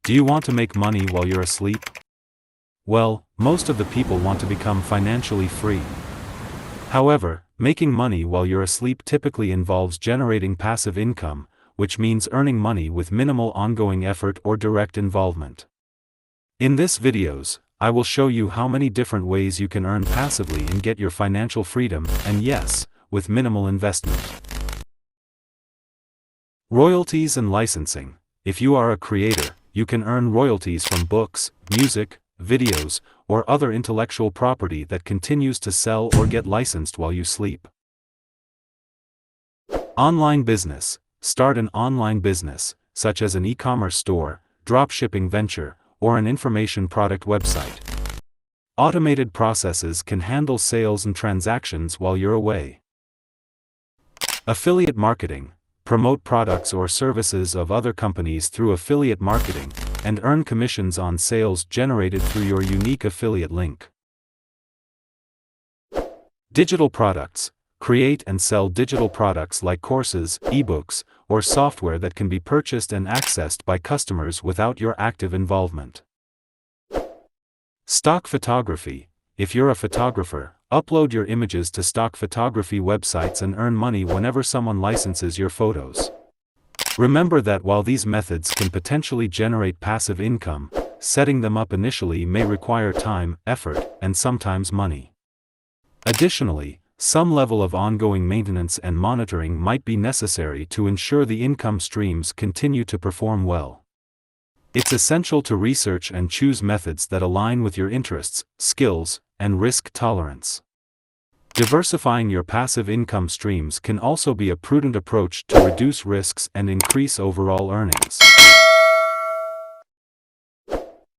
Do you want to make money while you're asleep? Well, most of the people want to become financially free. However, making money while you're asleep typically involves generating passive income, which means earning money with minimal ongoing effort or direct involvement. In this videos, I will show you how many different ways you can earn passively and get your financial freedom, and yes, with minimal investment. Royalties and licensing. If you are a creator, you can earn royalties from books, music, videos, or other intellectual property that continues to sell or get licensed while you sleep. Online business. Start an online business, such as an e-commerce store, dropshipping venture, or an information product website. Automated processes can handle sales and transactions while you're away. Affiliate marketing. Promote products or services of other companies through affiliate marketing, and earn commissions on sales generated through your unique affiliate link. Digital products. Create and sell digital products like courses, ebooks, or software that can be purchased and accessed by customers without your active involvement. Stock photography. If you're a photographer, upload your images to stock photography websites and earn money whenever someone licenses your photos. Remember that while these methods can potentially generate passive income, setting them up initially may require time, effort, and sometimes money. Additionally, some level of ongoing maintenance and monitoring might be necessary to ensure the income streams continue to perform well. It's essential to research and choose methods that align with your interests, skills, and risk tolerance. Diversifying your passive income streams can also be a prudent approach to reduce risks and increase overall earnings.